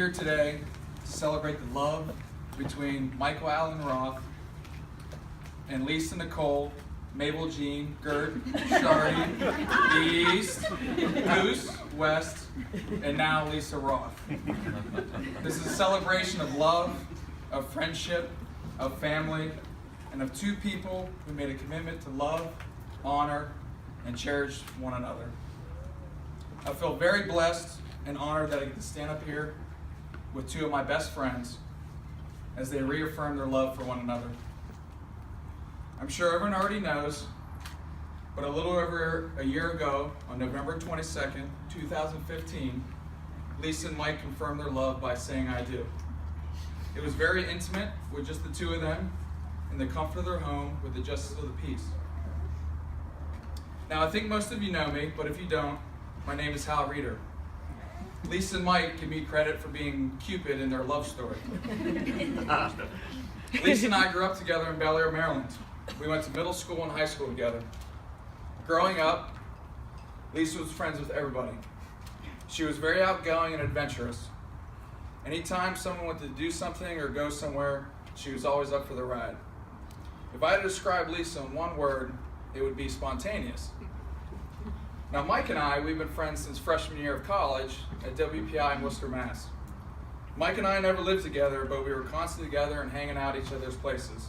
here today to celebrate the love between Michael Allen Roth and Lisa Nicole, Mabel Jean, Gert, Shardy, East, Goose, West, and now Lisa Roth. This is a celebration of love, of friendship, of family, and of two people who made a commitment to love, honor, and cherish one another. I feel very blessed and honored that I get to stand up here with two of my best friends as they reaffirm their love for one another. I'm sure everyone already knows, but a little over a year ago, on November 22nd, 2015, Lisa and Mike confirmed their love by saying "I do." It was very intimate with just the two of them in the comfort of their home with the justice of the peace. Now, I think most of you know me, but if you don't, my name is Hal Reeder. Lisa and Mike give me credit for being Cupid in their love story. Lisa and I grew up together in Bel Air, Maryland. We went to middle school and high school together. Growing up, Lisa was friends with everybody. She was very outgoing and adventurous. Anytime someone wanted to do something or go somewhere, she was always up for the ride. If I had to describe Lisa in one word, it would be spontaneous. Now, Mike and I, we've been friends since freshman year of college at WPI in Worcester, Mass. Mike and I never lived together, but we were constantly together and hanging out at each other's places.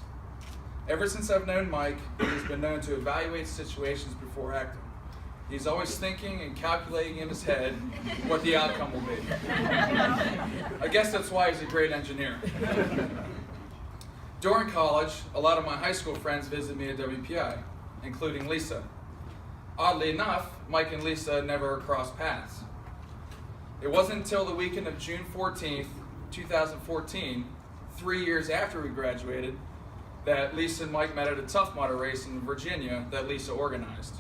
Ever since I've known Mike, he's been known to evaluate situations before acting. He's always thinking and calculating in his head what the outcome will be. I guess that's why he's a great engineer. During college, a lot of my high school friends visited me at WPI, including Lisa. Oddly enough, Mike and Lisa never crossed paths. It wasn't until the weekend of June 14th, 2014, 3 years after we graduated, that Lisa and Mike met at a Tough Mudder race in Virginia that Lisa organized.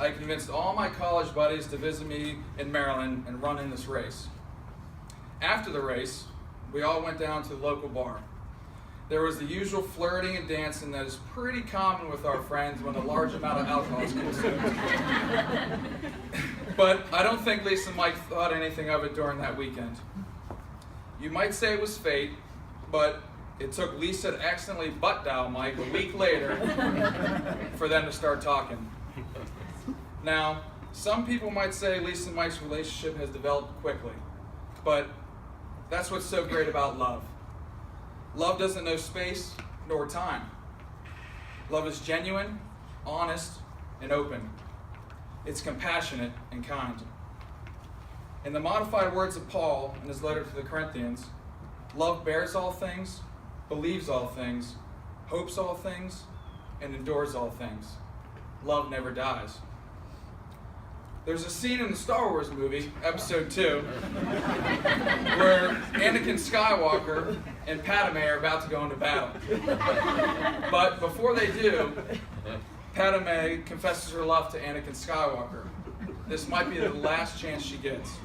I convinced all my college buddies to visit me in Maryland and run in this race. After the race, we all went down to the local bar. There was the usual flirting and dancing that is pretty common with our friends when a large amount of alcohol is consumed. But I don't think Lisa and Mike thought anything of it during that weekend. You might say it was fate, but it took Lisa to accidentally butt dial Mike a week later for them to start talking. Now, some people might say Lisa and Mike's relationship has developed quickly, but that's what's so great about love. Love doesn't know space nor time. Love is genuine, honest, and open. It's compassionate and kind. In the modified words of Paul in his letter to the Corinthians, love bears all things, believes all things, hopes all things, and endures all things. Love never dies. There's a scene in the Star Wars movie, Episode 2, where Anakin Skywalker and Padme are about to go into battle. But before they do, Padme confesses her love to Anakin Skywalker. This might be the last chance she gets.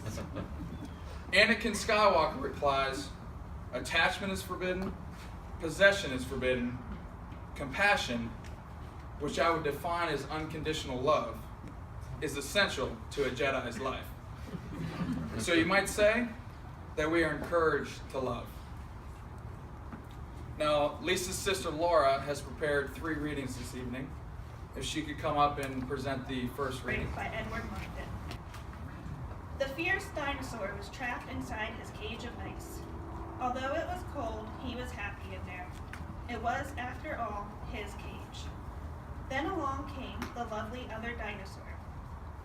Anakin Skywalker replies, "Attachment is forbidden, possession is forbidden, compassion, which I would define as unconditional love, is essential to a Jedi's life." So you might say that we are encouraged to love. Now, Lisa's sister Laura has prepared 3 readings this evening. If she could come up and present the first reading. By Edward Monkton. The fierce dinosaur was trapped inside his cage of ice. Although it was cold, he was happy in there. It was, after all, his cage. Then along came the lovely other dinosaur.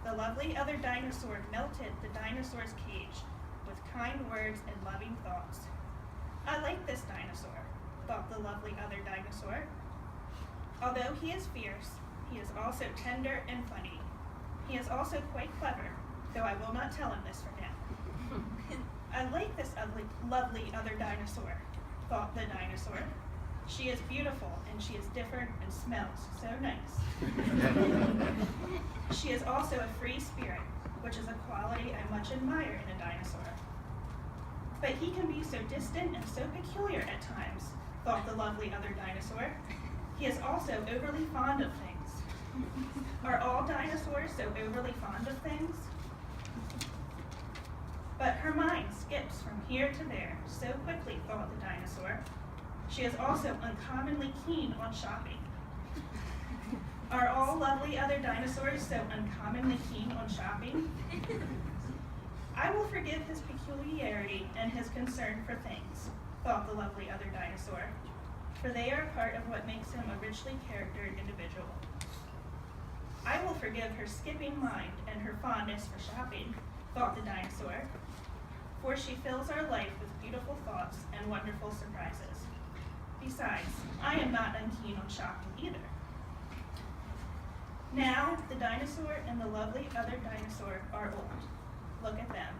The lovely other dinosaur melted the dinosaur's cage with kind words and loving thoughts. "I like this dinosaur," thought the lovely other dinosaur. "Although he is fierce, he is also tender and funny. He is also quite clever, though I will not tell him this for now." "I like this lovely other dinosaur," thought the dinosaur. "She is beautiful, and she is different and smells so nice. She is also a free spirit, which is a quality I much admire in a dinosaur. But he can be so distant and so peculiar at times," thought the lovely other dinosaur. "He is also overly fond of things." Are all dinosaurs so overly fond of things? But her mind skips from here to there so quickly, thought the dinosaur. She is also uncommonly keen on shopping. Are all lovely other dinosaurs so uncommonly keen on shopping? I will forgive his peculiarity and his concern for things, thought the lovely other dinosaur, for they are part of what makes him a richly charactered individual. I will forgive her skipping mind and her fondness for shopping, thought the dinosaur, for she fills our life with beautiful thoughts and wonderful surprises. Besides, I am not unkeen on shopping either. Now, the dinosaur and the lovely other dinosaur are old. Look at them.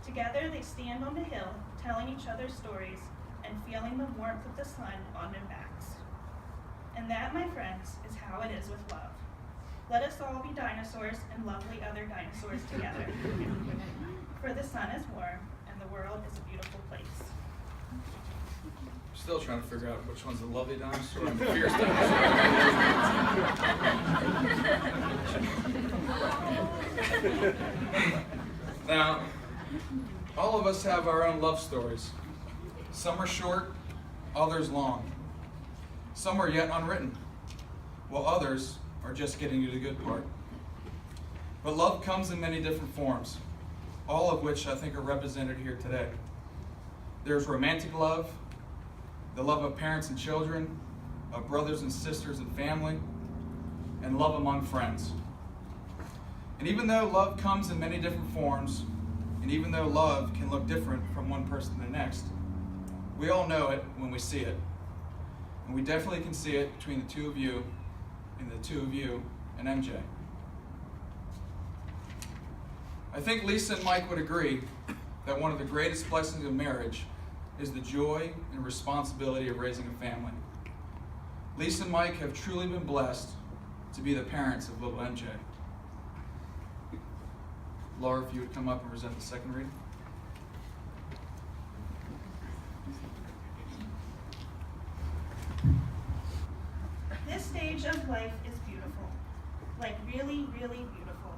Together they stand on the hill, telling each other stories and feeling the warmth of the sun on their backs. And that, my friends, is how it is with love. Let us all be dinosaurs and lovely other dinosaurs together. For the sun is warm and the world is a beautiful place. Still trying to figure out which one's the lovely dinosaur and the fierce dinosaur. Now, all of us have our own love stories. Some are short, others long. Some are yet unwritten, while others are just getting to the good part. But love comes in many different forms, all of which I think are represented here today. There's romantic love, the love of parents and children, of brothers and sisters and family, and love among friends. And even though love comes in many different forms, and even though love can look different from one person to the next, we all know it when we see it. And we definitely can see it between the two of you and the two of you and MJ. I think Lisa and Mike would agree that one of the greatest blessings of marriage is the joy and responsibility of raising a family. Lisa and Mike have truly been blessed to be the parents of little MJ. Laura, if you would come up and present the second reading. This stage of life is beautiful, like really, really beautiful.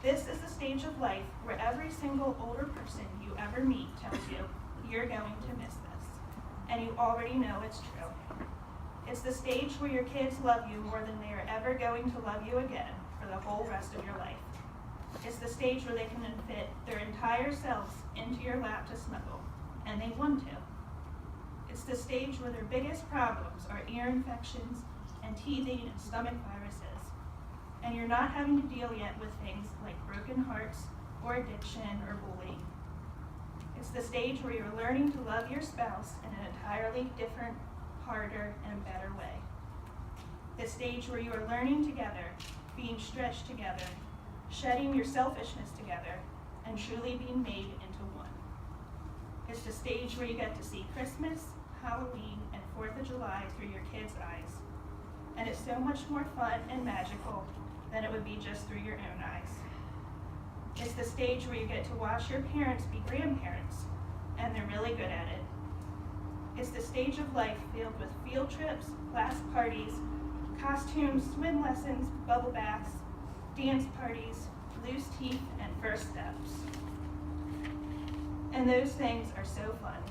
This is the stage of life where every single older person you ever meet tells you, you're going to miss this, and you already know it's true. It's the stage where your kids love you more than they are ever going to love you again for the whole rest of your life. It's the stage where they can fit their entire selves into your lap to snuggle, and they want to. It's the stage where their biggest problems are ear infections and teething and stomach viruses, and you're not having to deal yet with things like broken hearts or addiction or bullying. It's the stage where you're learning to love your spouse in an entirely different, harder, and better way. The stage where you are learning together, being stretched together, shedding your selfishness together, and truly being made into one. It's the stage where you get to see Christmas, Halloween, and 4th of July through your kids' eyes. And it's so much more fun and magical than it would be just through your own eyes. It's the stage where you get to watch your parents be grandparents, and they're really good at it. It's the stage of life filled with field trips, class parties, costumes, swim lessons, bubble baths, dance parties, loose teeth, and first steps. And those things are so fun.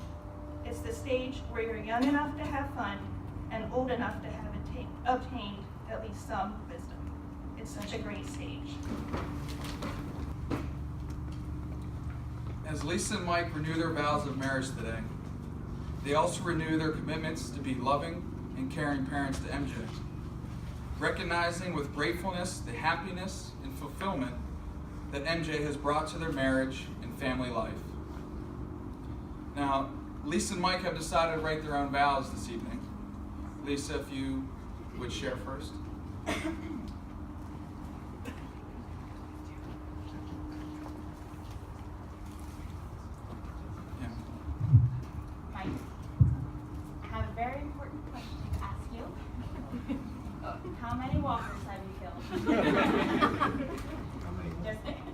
It's the stage where you're young enough to have fun and old enough to have obtained at least some wisdom. It's such a great stage. As Lisa and Mike renew their vows of marriage today, they also renew their commitments to be loving and caring parents to MJ, recognizing with gratefulness the happiness and fulfillment that MJ has brought to their marriage and family life. Now, Lisa and Mike have decided to write their own vows this evening. Lisa, if you would share first. How many walkers have you killed? Just kidding.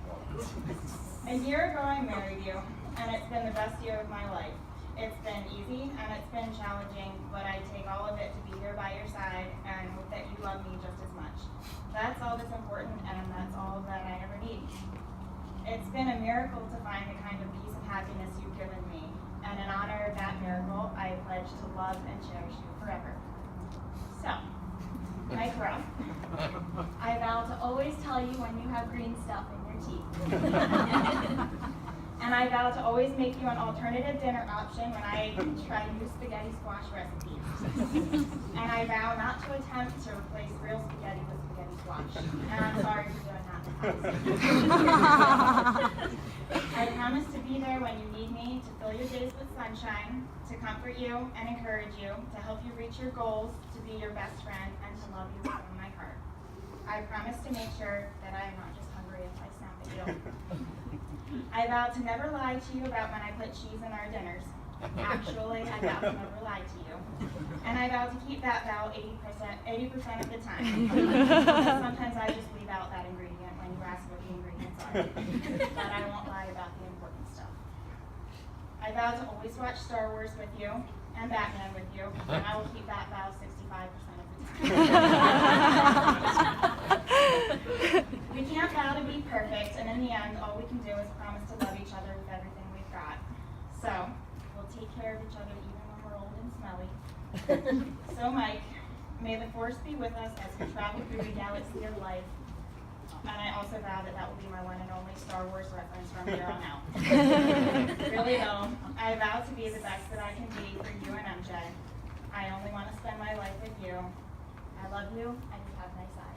A year ago I married you, and it's been the best year of my life. It's been easy and it's been challenging, but I take all of it to be here by your side and hope that you love me just as much. That's all that's important, and that's all that I ever need. It's been a miracle to find the kind of peace and happiness you've given me, and in honor of that miracle, I pledge to love and cherish you forever. So, Mike Roth, I vow to always tell you when you have green stuff in your teeth. And I vow to always make you an alternative dinner option when I try new spaghetti squash recipes. And I vow not to attempt to replace real spaghetti with spaghetti squash. And I'm sorry for doing that in the house. I promise to be there when you need me, to fill your days with sunshine, to comfort you and encourage you, to help you reach your goals, to be your best friend, and to love you with all my heart. I promise to make sure that I am not just hungry if I snap at you. I vow to never lie to you about when I put cheese in our dinners. Actually, I vow to never lie to you. And I vow to keep that vow 80% of the time. Because sometimes I just leave out that ingredient when you ask what the ingredients are. But I won't lie about the important stuff. I vow to always watch Star Wars with you and Batman with you, and I will keep that vow 65% of the time. We can't vow to be perfect, and in the end, all we can do is promise to love each other with everything we've got. So, we'll take care of each other even when we're old and smelly. So, Mike, may the Force be with us as we travel through the galaxy of life. And I also vow that that will be my one and only Star Wars reference from here on out. Really though, I vow to be the best that I can be for you and MJ. I only want to spend my life with you. I love you, and you have nice eyes.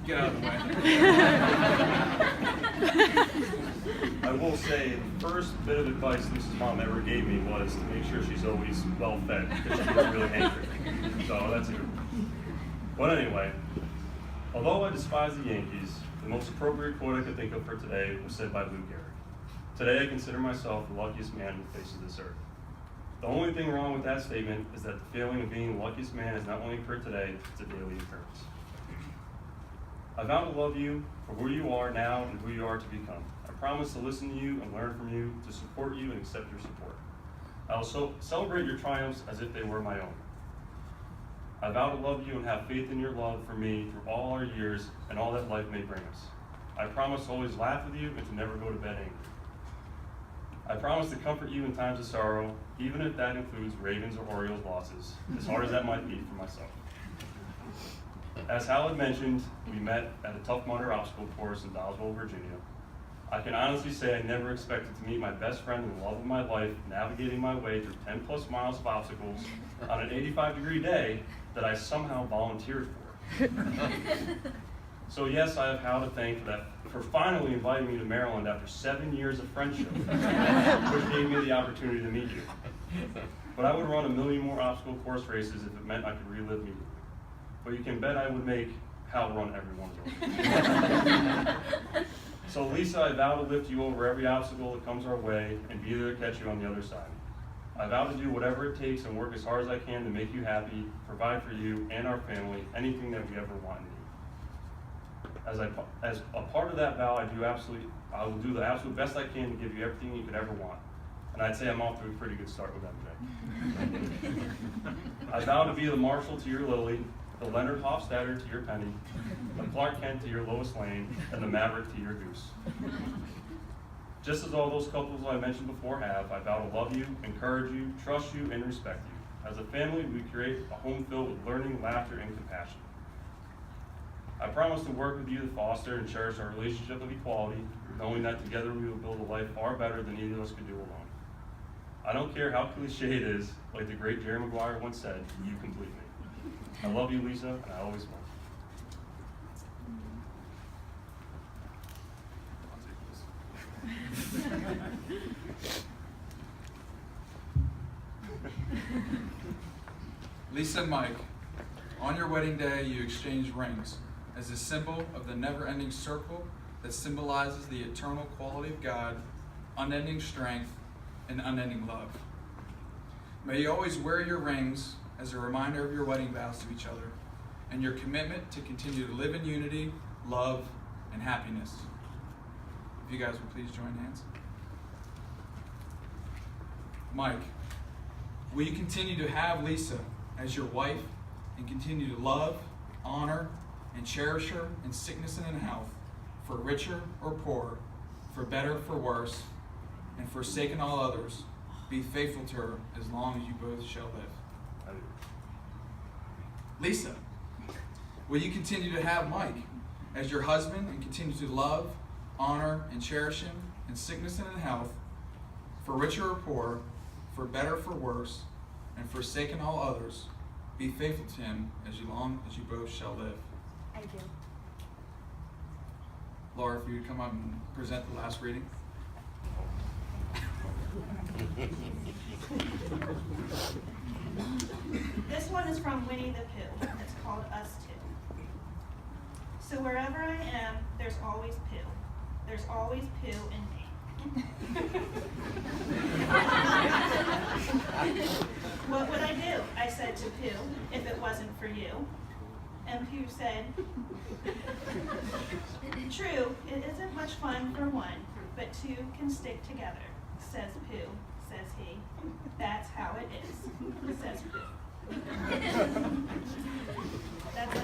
Get out of the way. I will say, the first bit of advice Lisa's mom ever gave me was to make sure she's always well fed, because she gets really angry. So that's a good one. But anyway, although I despise the Yankees, the most appropriate quote I could think of for today was said by Lou Gehrig. Today I consider myself the luckiest man on the face of this earth. The only thing wrong with that statement is that the feeling of being the luckiest man has not only occurred today, it's a daily occurrence. I vow to love you for who you are now and who you are to become. I promise to listen to you and learn from you, to support you and accept your support. I will celebrate your triumphs as if they were my own. I vow to love you and have faith in your love for me through all our years and all that life may bring us. I promise to always laugh with you and to never go to bed angry. I promise to comfort you in times of sorrow, even if that includes Ravens or Orioles losses, as hard as that might be for myself. As Hal had mentioned, we met at a Tough Mudder obstacle course in Doswell, Virginia. I can honestly say I never expected to meet my best friend and the love of my life, navigating my way through 10 plus miles of obstacles on an 85-degree day that I somehow volunteered for. So yes, I have Hal to thank for finally inviting me to Maryland after 7 years of friendship, which gave me the opportunity to meet you. But I would run a million more obstacle course races if it meant I could relive meeting you. But you can bet I would make Hal run every one of them. So Lisa, I vow to lift you over every obstacle that comes our way and be there to catch you on the other side. I vow to do whatever it takes and work as hard as I can to make you happy, provide for you and our family anything that we ever want and need. As a part of that vow, I will do the absolute best I can to give you everything you could ever want. And I'd say I'm off to a pretty good start with MJ. I vow to be the Marshall to your Lily, the Leonard Hofstadter to your Penny, the Clark Kent to your Lois Lane, and the Maverick to your Goose. Just as all those couples I mentioned before have, I vow to love you, encourage you, trust you, and respect you. As a family, we create a home filled with learning, laughter, and compassion. I promise to work with you to foster and cherish our relationship of equality, knowing that together we will build a life far better than either of us could do alone. I don't care how cliche it is, like the great Jerry Maguire once said, you complete me. I love you, Lisa, and I always will. Lisa and Mike, on your wedding day, you exchange rings as a symbol of the never-ending circle that symbolizes the eternal quality of God, unending strength, and unending love. May you always wear your rings as a reminder of your wedding vows to each other and your commitment to continue to live in unity, love, and happiness. If you guys would please join hands. Mike, will you continue to have Lisa as your wife and continue to love, honor, and cherish her in sickness and in health, for richer or poorer, for better, for worse, and forsaking all others, be faithful to her as long as you both shall live? I do. Lisa, will you continue to have Mike as your husband and continue to love, honor, and cherish him in sickness and in health, for richer or poorer, for better, for worse, and forsaking all others, be faithful to him as long as you both shall live? I do. Laura, if you would come up and present the last reading. This one is from Winnie the Pooh. It's called Us Two. So wherever I am, there's always Pooh. There's always Pooh in me. What would I do? I said to Pooh, if it wasn't for you. And Pooh said, true, it isn't much fun for one, but two can stick together, says Pooh, says he. That's how it is, says Pooh. That's all.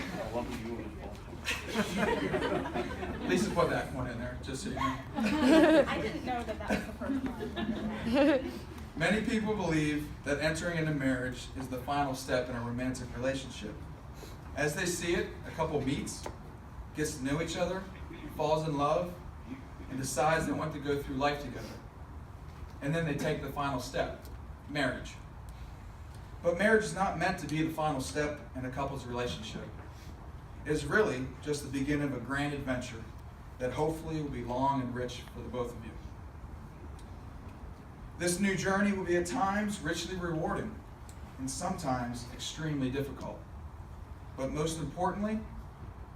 I love you. Lisa put that one in there, just so you know. I didn't know that was the first one. Many people believe that entering into marriage is the final step in a romantic relationship. As they see it, a couple meets, gets to know each other, falls in love, and decides they want to go through life together. And then they take the final step, marriage. But marriage is not meant to be the final step in a couple's relationship. It is really just the beginning of a grand adventure that hopefully will be long and rich for the both of you. This new journey will be at times richly rewarding and sometimes extremely difficult. But most importantly,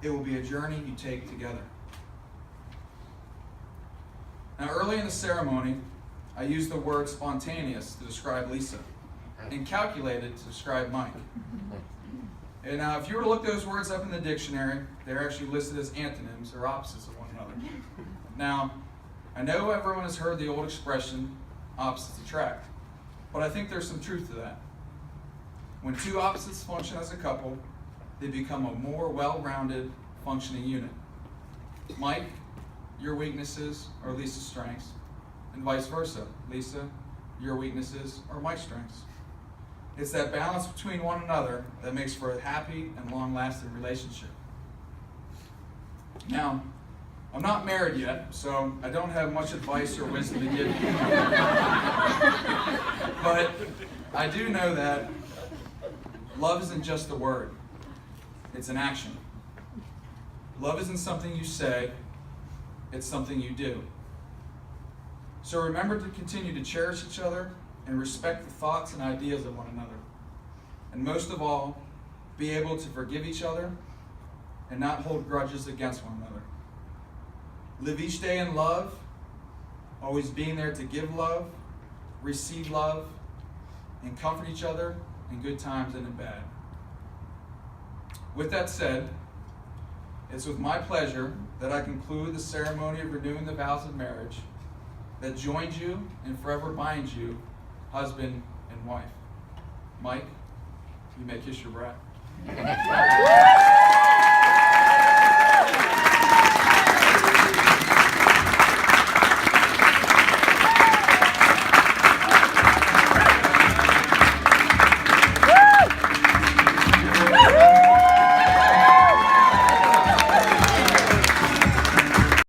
it will be a journey you take together. Now, early in the ceremony, I used the word spontaneous to describe Lisa and calculated to describe Mike. And if you were to look those words up in the dictionary, they're actually listed as antonyms or opposites of one another. Now, I know everyone has heard the old expression, opposites attract, but I think there's some truth to that. When two opposites function as a couple, they become a more well-rounded, functioning unit. Mike, your weaknesses are Lisa's strengths, and vice versa. Lisa, your weaknesses are Mike's strengths. It's that balance between one another that makes for a happy and long-lasting relationship. Now, I'm not married yet, so I don't have much advice or wisdom to give you. But I do know that love isn't just a word, it's an action. Love isn't something you say, it's something you do. So remember to continue to cherish each other and respect the thoughts and ideas of one another. And most of all, be able to forgive each other and not hold grudges against one another. Live each day in love, always being there to give love, receive love, and comfort each other in good times and in bad. With that said, it's with my pleasure that I conclude the ceremony of renewing the vows of marriage that joins you and forever binds you, husband and wife. Mike, you may kiss your bride.